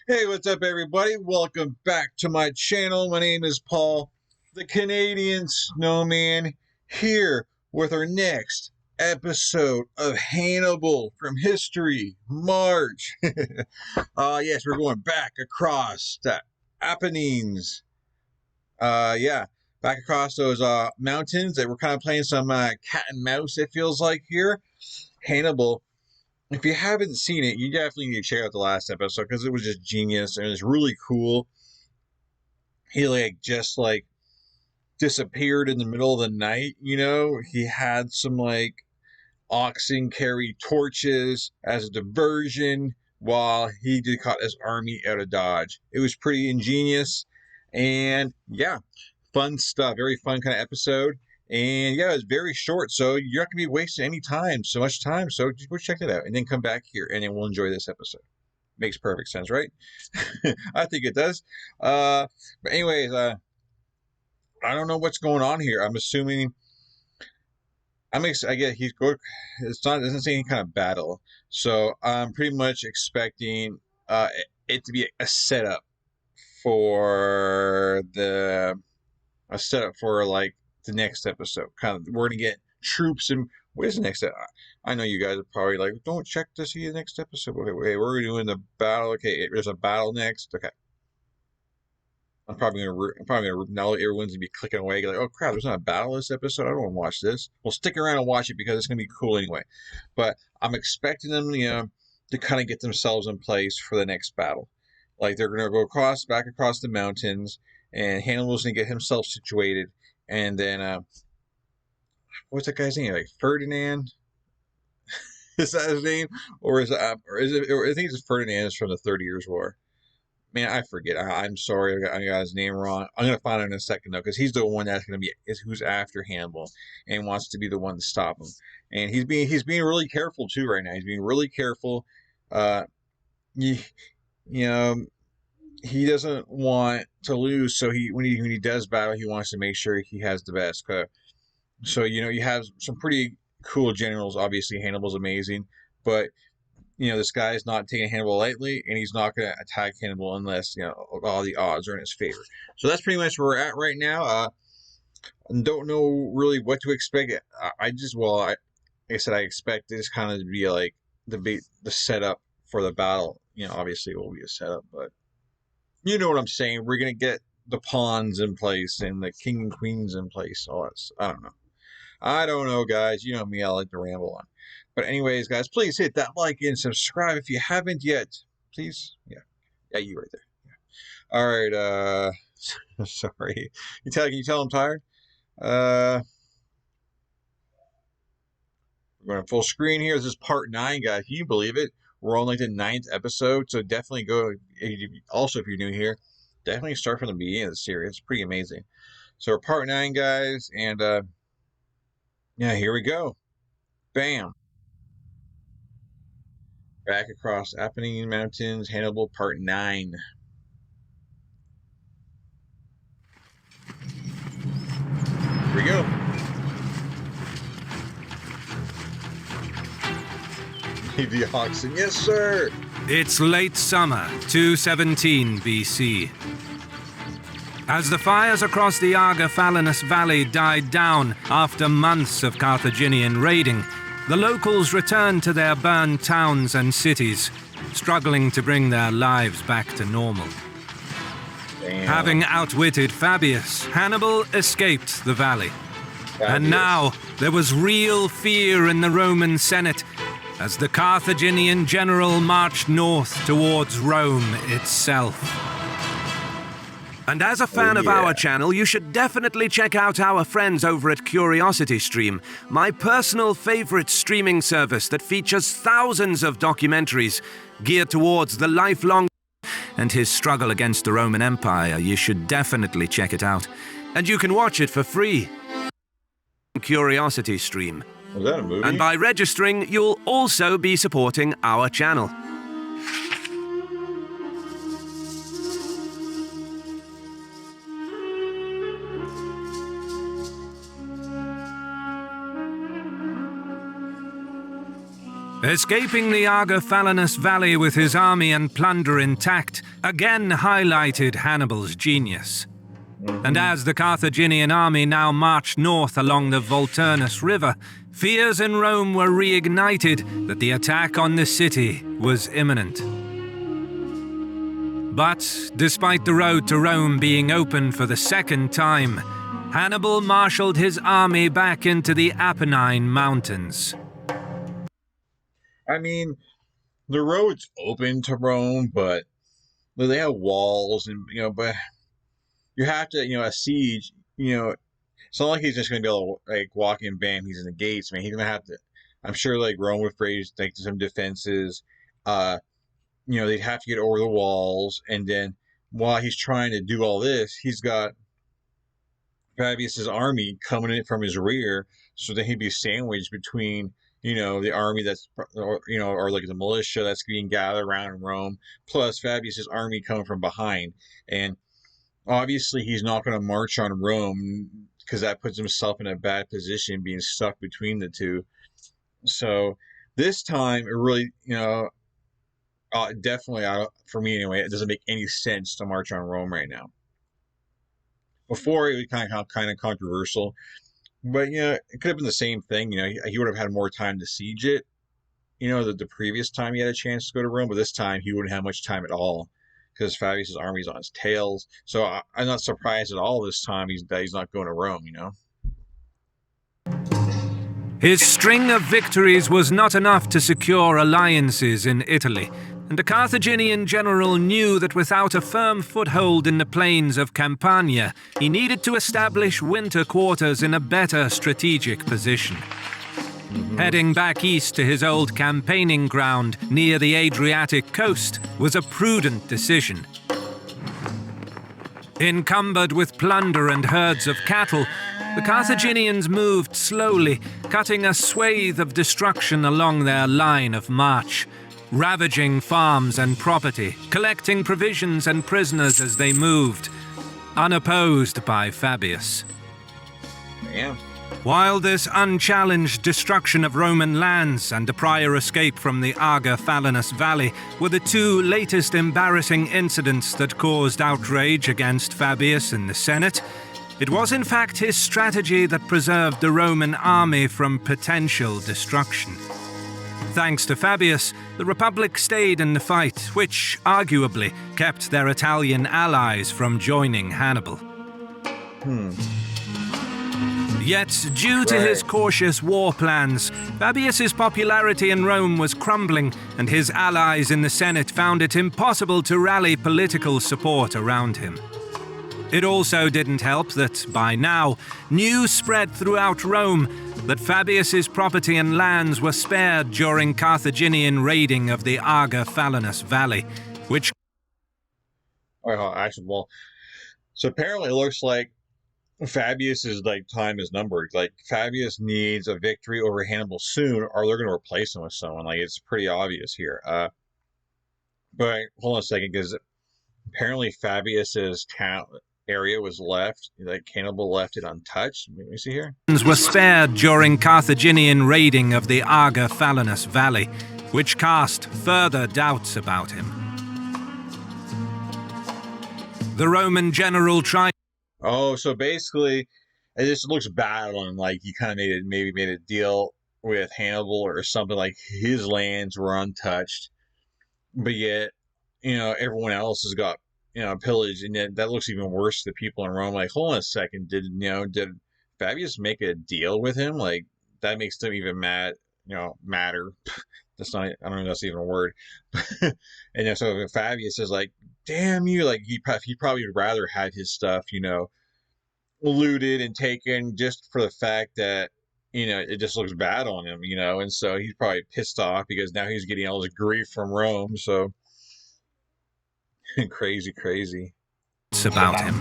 Hey, what's up, everybody? Welcome back to my channel. My name is Paul, the Canadian Snowman, here with our next episode of Hannibal from History, March. Yes, we're going back across the Apennines. Yeah, back across those mountains that we're kind of playing some cat and mouse, it feels like here. Hannibal, if you haven't seen it, you definitely need to check out the last episode because it was just genius and it's really cool. He just disappeared in the middle of the night. He had some oxen carry torches as a diversion while he did caught his army out of Dodge. It was pretty ingenious and yeah, fun stuff. Very fun kind of episode. And yeah, it's very short, so you're not gonna be wasting any time, so much time. So just go check it out and then come back here and then we'll enjoy this episode. Makes perfect sense, right? I think it does. But anyways, I don't know what's going on here. I'm assuming I get he's good. It doesn't say any kind of battle, so I'm pretty much expecting it to be a setup for the next episode. Kind of, we're gonna get troops and what is the next? I know you guys are probably like, don't check to see the next episode. Okay, we're doing the battle. Okay, there's a battle next. Okay. I'm probably gonna now everyone's gonna be clicking away like, oh crap, there's not a battle this episode. I don't want to watch this. Well, stick around and watch it because it's gonna be cool anyway. But I'm expecting them, to kind of get themselves in place for the next battle. Like they're gonna go back across the mountains, and Hannibal's gonna get himself situated, and then what's that guy's name? Like Ferdinand? Is that his name, or is it? Or I think it's Ferdinand is from the 30 Years' War. Man, I forget. I'm sorry, I got his name wrong. I'm gonna find out in a second though, because he's the one that's gonna be who's after Hannibal and wants to be the one to stop him. And he's being really careful too right now. He's being really careful. You, you know, he doesn't want to lose, so when he does battle, he wants to make sure he has the best. So you have some pretty cool generals. Obviously, Hannibal's amazing, but this guy is not taking Hannibal lightly, and he's not going to attack Hannibal unless, all the odds are in his favor. So that's pretty much where we're at right now. Don't know really what to expect. Like I said, I expect this kind of to be like the setup for the battle. Obviously it will be a setup, but you know what I'm saying. We're going to get the pawns in place and the king and queens in place. All that. I don't know, guys. You know me, I like to ramble on. But anyways, guys, please hit that like and subscribe if you haven't yet. Please. Yeah, you right there. Yeah. All right, sorry. Can you tell I'm tired? We're going full screen here. This is part 9, guys. Can you believe it? We're on the 9th episode, so definitely go. Also, if you're new here, definitely start from the beginning of the series. It's pretty amazing. So we're part 9, guys, and yeah, here we go. Bam. Back across Apennine Mountains, Hannibal, part 9. Here we go. The oxen, yes, sir. It's late summer, 217 BC. As the fires across the Falinus Valley died down after months of Carthaginian raiding, the locals returned to their burned towns and cities, struggling to bring their lives back to normal. Damn. Having outwitted Fabius, Hannibal escaped the valley. And now there was real fear in the Roman Senate as the Carthaginian general marched north towards Rome itself. And as a fan of our channel, you should definitely check out our friends over at CuriosityStream, my personal favorite streaming service that features thousands of documentaries geared towards the lifelong and his struggle against the Roman Empire. You should definitely check it out. And you can watch it for free. CuriosityStream. Was that a movie? And by registering, you'll also be supporting our channel. Escaping the Argophalanus Valley with his army and plunder intact again highlighted Hannibal's genius. And as the Carthaginian army now marched north along the Volturnus River, fears in Rome were reignited that the attack on the city was imminent. But despite the road to Rome being open for the second time, Hannibal marshaled his army back into the Apennine Mountains. I mean, the road's open to Rome, but they have walls, and but you have to, a siege. It's not like he's just gonna be able to walk in, bam, he's in the gates. Man, he's gonna have to. I'm sure Rome would raise some defenses. They'd have to get over the walls, and then while he's trying to do all this, he's got Fabius's army coming in from his rear, so that he'd be sandwiched between the army that's or the militia that's being gathered around in Rome, plus Fabius's army coming from behind. And obviously he's not going to march on Rome because that puts himself in a bad position, being stuck between the two. So this time it really definitely, for me anyway, it doesn't make any sense to march on Rome right now. Before, it was kind of controversial, but it could have been the same thing. He would have had more time to siege it. The previous time he had a chance to go to Rome, but this time he wouldn't have much time at all because Fabius's army's on his tails. So I'm not surprised at all this time he's not going to Rome. His string of victories was not enough to secure alliances in Italy, and the Carthaginian general knew that without a firm foothold in the plains of Campania, he needed to establish winter quarters in a better strategic position. Heading back east to his old campaigning ground near the Adriatic coast was a prudent decision. Encumbered with plunder and herds of cattle, the Carthaginians moved slowly, cutting a swathe of destruction along their line of march, ravaging farms and property, collecting provisions and prisoners as they moved, unopposed by Fabius. Yeah. While this unchallenged destruction of Roman lands and a prior escape from the Argophalanus Valley were the two latest embarrassing incidents that caused outrage against Fabius in the Senate, it was in fact his strategy that preserved the Roman army from potential destruction. Thanks to Fabius, the Republic stayed in the fight, which arguably kept their Italian allies from joining Hannibal. Yet, due to his cautious war plans, Fabius's popularity in Rome was crumbling, and his allies in the Senate found it impossible to rally political support around him. It also didn't help that, by now, news spread throughout Rome that Fabius's property and lands were spared during Carthaginian raiding of the Argophalanus Valley, which... So apparently it looks like Fabius's time is numbered. Fabius needs a victory over Hannibal soon, or they're going to replace him with someone. It's pretty obvious here. But hold on a second, because apparently Fabius's town area was left, Hannibal left it untouched. Let me see here. Were spared during Carthaginian raiding of the Argophalanus Valley, which cast further doubts about him. The Roman general tried... Oh, so basically, it just looks bad on he kind of made a deal with Hannibal or something, his lands were untouched, but yet, everyone else has got pillage, and then that looks even worse to the people in Rome. Hold on a second, did Fabius make a deal with him? That makes them even madder. That's not, I don't know if that's even a word. And so Fabius is damn you, he probably would rather had his stuff, looted and taken just for the fact that, it just looks bad on him, and so he's probably pissed off because now he's getting all this grief from Rome, so crazy. About him.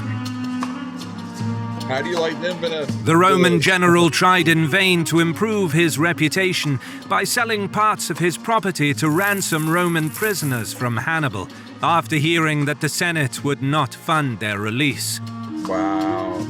How do you like them? The Roman general tried in vain to improve his reputation by selling parts of his property to ransom Roman prisoners from Hannibal, after hearing that the Senate would not fund their release. Wow.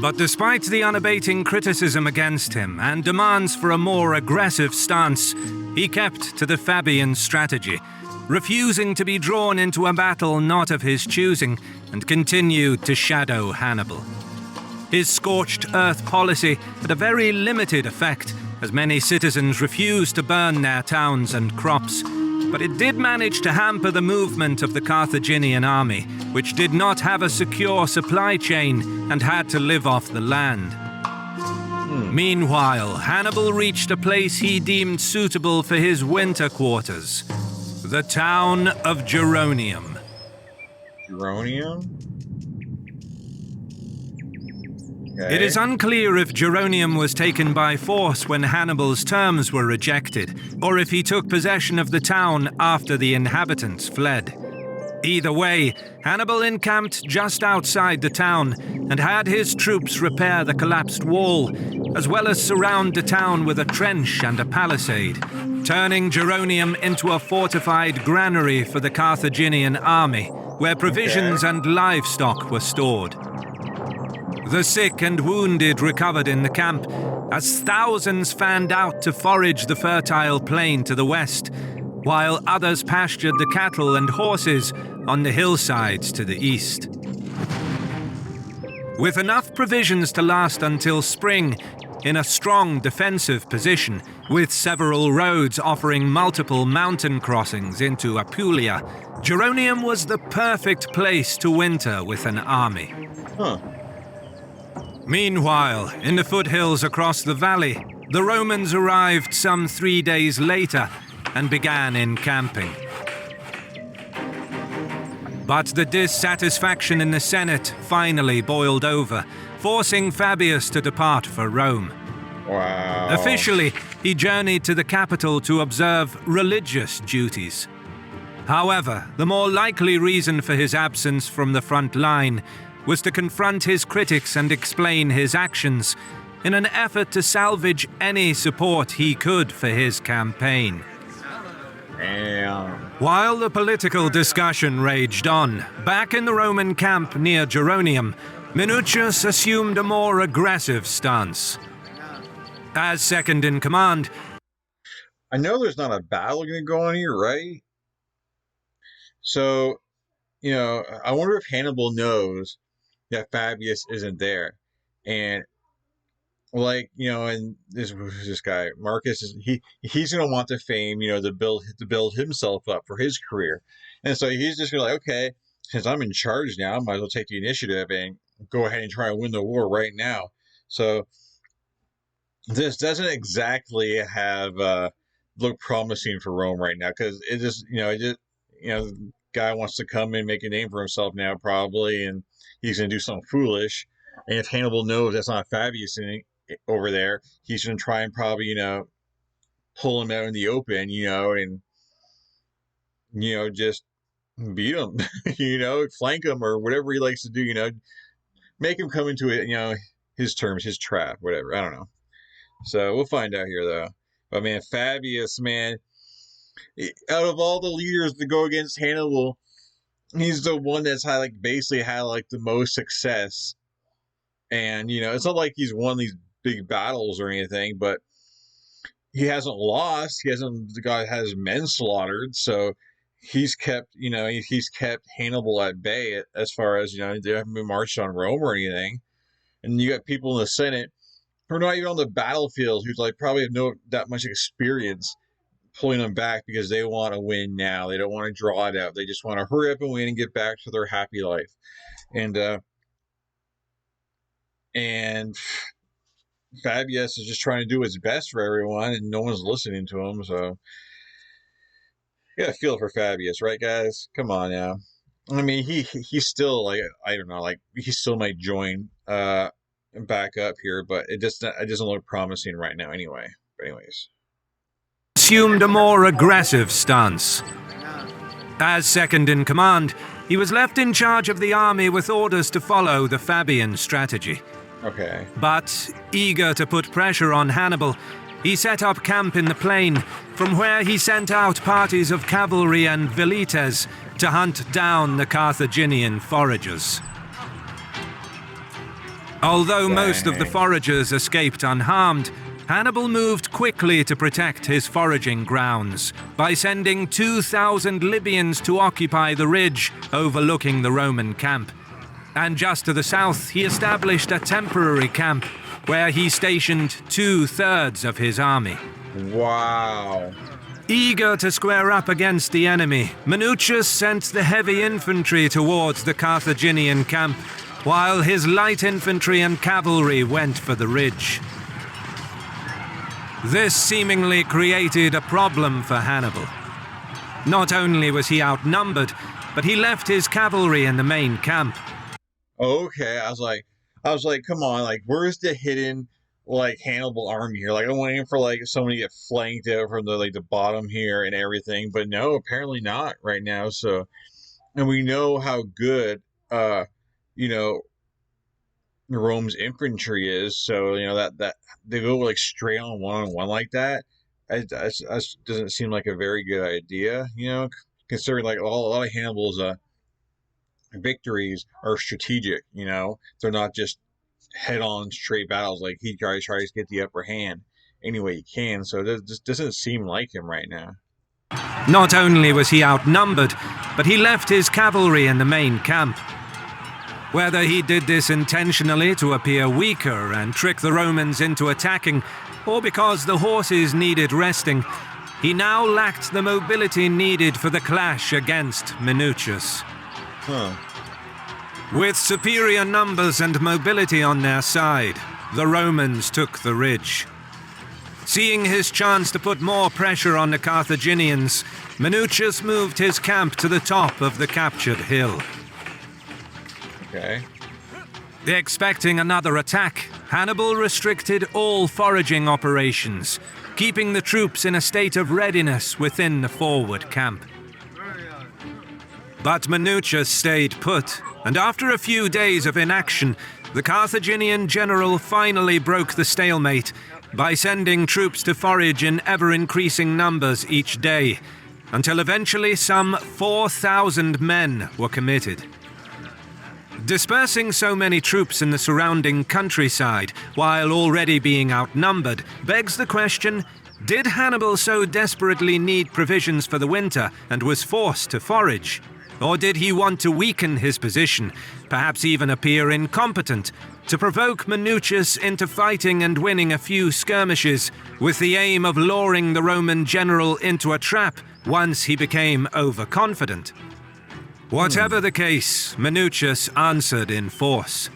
But despite the unabating criticism against him and demands for a more aggressive stance, he kept to the Fabian strategy, refusing to be drawn into a battle not of his choosing, and continued to shadow Hannibal. His scorched earth policy had a very limited effect, as many citizens refused to burn their towns and crops, but it did manage to hamper the movement of the Carthaginian army, which did not have a secure supply chain and had to live off the land. Meanwhile, Hannibal reached a place he deemed suitable for his winter quarters, the town of Geronium. Geronium? Okay. It is unclear if Geronium was taken by force when Hannibal's terms were rejected, or if he took possession of the town after the inhabitants fled. Either way, Hannibal encamped just outside the town and had his troops repair the collapsed wall, as well as surround the town with a trench and a palisade, turning Geronium into a fortified granary for the Carthaginian army, where provisions and livestock were stored. The sick and wounded recovered in the camp, as thousands fanned out to forage the fertile plain to the west, while others pastured the cattle and horses on the hillsides to the east. With enough provisions to last until spring, in a strong defensive position, with several roads offering multiple mountain crossings into Apulia, Geronium was the perfect place to winter with an army. Meanwhile, in the foothills across the valley, the Romans arrived some 3 days later and began encamping. But the dissatisfaction in the Senate finally boiled over, forcing Fabius to depart for Rome. Wow. Officially, he journeyed to the capital to observe religious duties. However, the more likely reason for his absence from the front line was to confront his critics and explain his actions in an effort to salvage any support he could for his campaign. Damn. While the political discussion raged on, back in the Roman camp near Geronium, Minucius assumed a more aggressive stance. As second in command, I know there's not a battle going to go on here, right? So, I wonder if Hannibal knows that Fabius isn't there. And and this guy Marcus he's gonna want the fame, to build himself up for his career, and so he's just gonna okay, since I'm in charge now, I might as well take the initiative and go ahead and try and win the war right now. So this doesn't exactly have look promising for Rome right now, because it just the guy wants to come and make a name for himself now probably, and he's gonna do something foolish. And if Hannibal knows that's not Fabius over there, he's going to try and probably, pull him out in the open, and, just beat him, flank him or whatever he likes to do, make him come into it, his terms, his trap, whatever. I don't know. So we'll find out here, though. But, man, Fabius, man, out of all the leaders to go against Hannibal, he's the one that's basically had the most success. And, it's not like he's won these big battles or anything, but he hasn't lost. The guy has men slaughtered. So he's kept Hannibal at bay as far as, they haven't been marched on Rome or anything. And you got people in the Senate who are not even on the battlefield, who probably have that much experience pulling them back because they want to win now. They don't want to draw it out. They just want to hurry up and win and get back to their happy life. And Fabius is just trying to do his best for everyone, and no one's listening to him. So you gotta feel for Fabius, right, guys? Come on now. I mean, he's still I don't know, he still might join back up here, but it doesn't look promising right now anyway. But anyways, assumed a more aggressive stance. As second in command, he was left in charge of the army with orders to follow the Fabian strategy. Okay. But, eager to put pressure on Hannibal, he set up camp in the plain, from where he sent out parties of cavalry and velites to hunt down the Carthaginian foragers. Although most of the foragers escaped unharmed, Hannibal moved quickly to protect his foraging grounds by sending 2,000 Libyans to occupy the ridge overlooking the Roman camp. And just to the south, he established a temporary camp where he stationed 2/3 of his army. Wow. Eager to square up against the enemy, Minucius sent the heavy infantry towards the Carthaginian camp, while his light infantry and cavalry went for the ridge. This seemingly created a problem for Hannibal. Not only was he outnumbered, but he left his cavalry in the main camp. Okay, I was like, come on, like, where's the hidden, like, Hannibal army here? Like, I'm waiting for, like, someone to get flanked out from the, like, the bottom here and everything, but no, apparently not right now. So, and we know how good, you know, Rome's infantry is. So, you know, that they go like straight on one like that. It doesn't seem like a very good idea, you know, considering like a lot of Hannibal's victories are strategic, you know, they're not just head-on straight battles. Like he tries to get the upper hand any way he can. So it just doesn't seem like him right now. Not only was he outnumbered, but he left his cavalry in the main camp. Whether he did this intentionally to appear weaker and trick the Romans into attacking, or because the horses needed resting, he now lacked the mobility needed for the clash against Minucius. With superior numbers and mobility on their side, the Romans took the ridge. Seeing his chance to put more pressure on the Carthaginians, Minucius moved his camp to the top of the captured hill. Okay. Expecting another attack, Hannibal restricted all foraging operations, keeping the troops in a state of readiness within the forward camp. But Minucius stayed put, and after a few days of inaction, the Carthaginian general finally broke the stalemate by sending troops to forage in ever-increasing numbers each day, until eventually some 4,000 men were committed. Dispersing so many troops in the surrounding countryside, while already being outnumbered, begs the question, did Hannibal so desperately need provisions for the winter and was forced to forage? Or did he want to weaken his position, perhaps even appear incompetent, to provoke Minucius into fighting and winning a few skirmishes, with the aim of luring the Roman general into a trap once he became overconfident? Whatever the case, Minucius answered in force.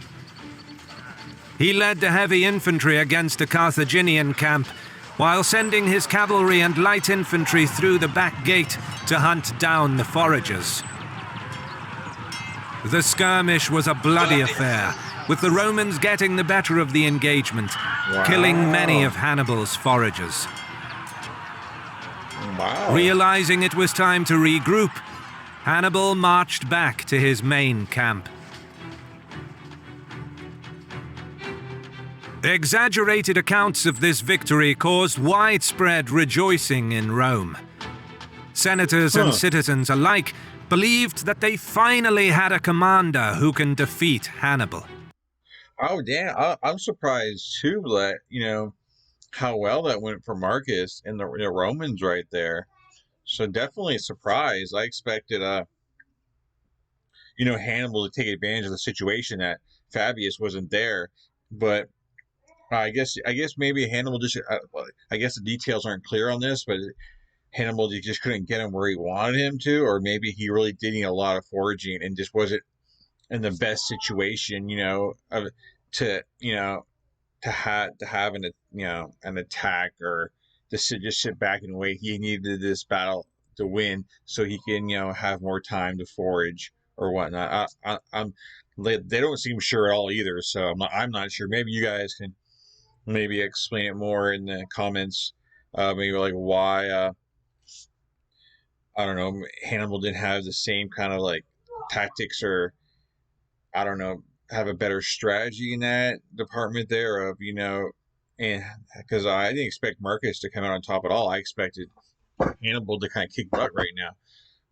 He led the heavy infantry against the Carthaginian camp, while sending his cavalry and light infantry through the back gate to hunt down the foragers. The skirmish was a bloody affair, with the Romans getting the better of the engagement, killing many of Hannibal's foragers. Realizing it was time to regroup, Hannibal marched back to his main camp. Exaggerated accounts of this victory caused widespread rejoicing in Rome. Senators and citizens alike believed that they finally had a commander who can defeat Hannibal. Oh, damn. I'm surprised, too, that, you know, how well that went for Marcus and the Romans right there. So definitely a surprise. I expected, you know, Hannibal to take advantage of the situation that Fabius wasn't there. But I guess maybe Hannibal just, I guess the details aren't clear on this, but Hannibal just couldn't get him where he wanted him to, or maybe he really did need a lot of foraging and just wasn't in the best situation, you know, to have an attack, or just sit back and wait. He needed this battle to win so he can, you know, have more time to forage or whatnot. They don't seem sure at all either, so I'm not sure. Maybe you guys can maybe explain it more in the comments. Maybe like why I don't know, Hannibal didn't have the same kind of like tactics, or I don't know, have a better strategy in that department there of, you know, and because I didn't expect Marcus to come out on top at all. I expected Hannibal to kind of kick butt right now.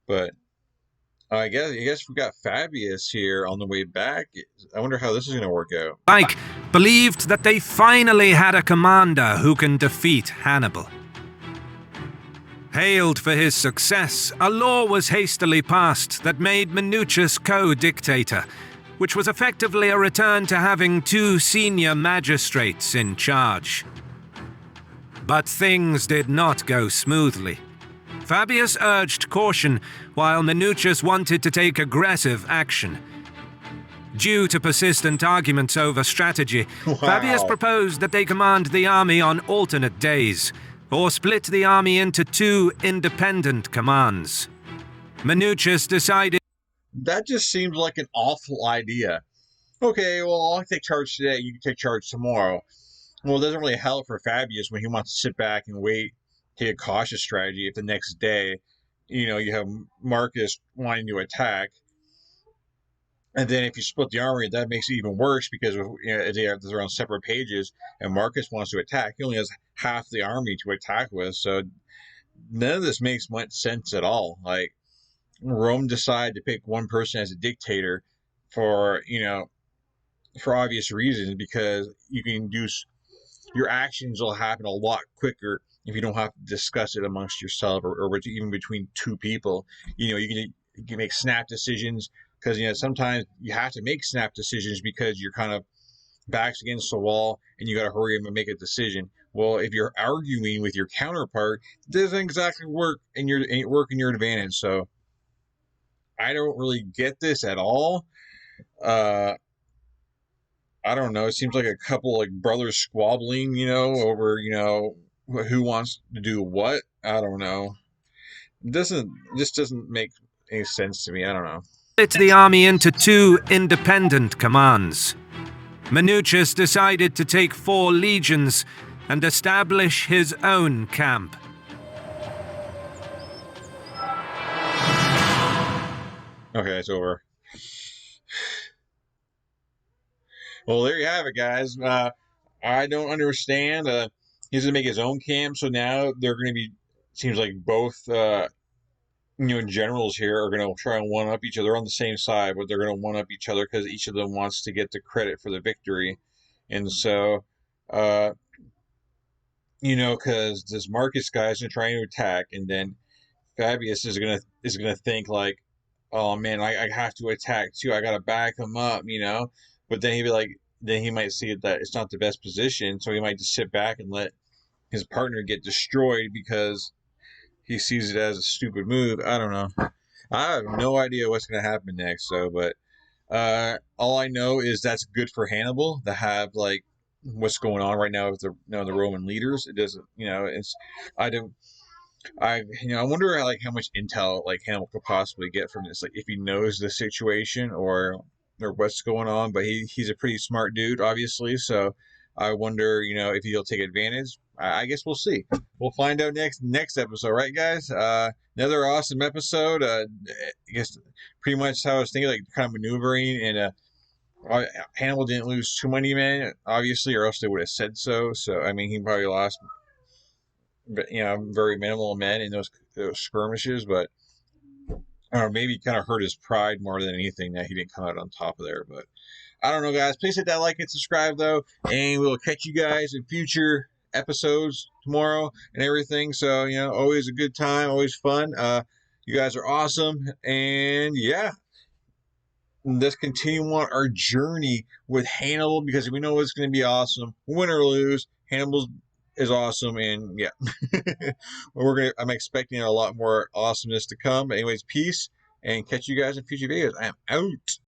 But I guess we got Fabius here on the way back. I wonder how this is going to work out. believed that they finally had a commander who can defeat Hannibal. Hailed for his success, a law was hastily passed that made Minucius co-dictator, which was effectively a return to having 2 senior magistrates in charge. But things did not go smoothly. Fabius urged caution, while Minucius wanted to take aggressive action. Due to persistent arguments over strategy, Fabius proposed that they command the army on alternate days, or split the army into 2 independent commands. Minucius decided... That just seems like an awful idea. Okay, well, I'll take charge today, you can take charge tomorrow. Well, it doesn't really help for Fabius when he wants to sit back and wait, take a cautious strategy if the next day, you have Marcus wanting to attack. And then if you split the army, that makes it even worse because they're on separate pages and Marcus wants to attack. He only has half the army to attack with, so none of this makes much sense at all. Like, Rome decided to pick one person as a dictator for obvious reasons, because you can do your actions will happen a lot quicker if you don't have to discuss it amongst yourself or even between 2 people. You can make snap decisions, because sometimes you have to make snap decisions because you're kind of backs against the wall and you got to hurry up and make a decision. Well, if you're arguing with your counterpart, it doesn't exactly work in your advantage. So I don't really get this at all. I don't know. It seems like a couple like brothers squabbling, over who wants to do what. I don't know. This doesn't make any sense to me. I don't know. Split the army into 2 independent commands. Minucius decided to take 4 legions and establish his own camp. Okay, it's over. Well, there you have it, guys. I don't understand. He's going to make his own camp, so now they're going to be, seems like both generals here are going to try and one-up each other. They're on the same side, but they're going to one-up each other because each of them wants to get the credit for the victory. And so, because this Marcus guy is trying to attack, and then Fabius is gonna think like, oh man, I have to attack too. I got to back him up, But then then he might see that it's not the best position, so he might just sit back and let his partner get destroyed because he sees it as a stupid move. I don't know. I have no idea what's going to happen next. But all I know is that's good for Hannibal to have like what's going on right now with the Roman leaders. It doesn't, I wonder how much intel like Hannibal could possibly get from this, like if he knows the situation or what's going on. But he's a pretty smart dude, obviously. So I wonder, if he'll take advantage. I guess we'll see. We'll find out next episode, right, guys? Another awesome episode. I guess pretty much how I was thinking, like kind of maneuvering, and Hannibal didn't lose too many men, obviously, or else they would have said so. So I mean, he probably lost, very minimal men in those skirmishes, but maybe kind of hurt his pride more than anything that he didn't come out on top of there. But I don't know, guys. Please hit that like and subscribe, though, and we'll catch you guys in future episodes tomorrow and everything. So, always a good time, always fun. You guys are awesome. And yeah, let's continue on our journey with Hannibal, because we know it's going to be awesome. Win or lose, Hannibal is awesome. And yeah, I'm expecting a lot more awesomeness to come. But anyways, peace, and catch you guys in future videos. I am out.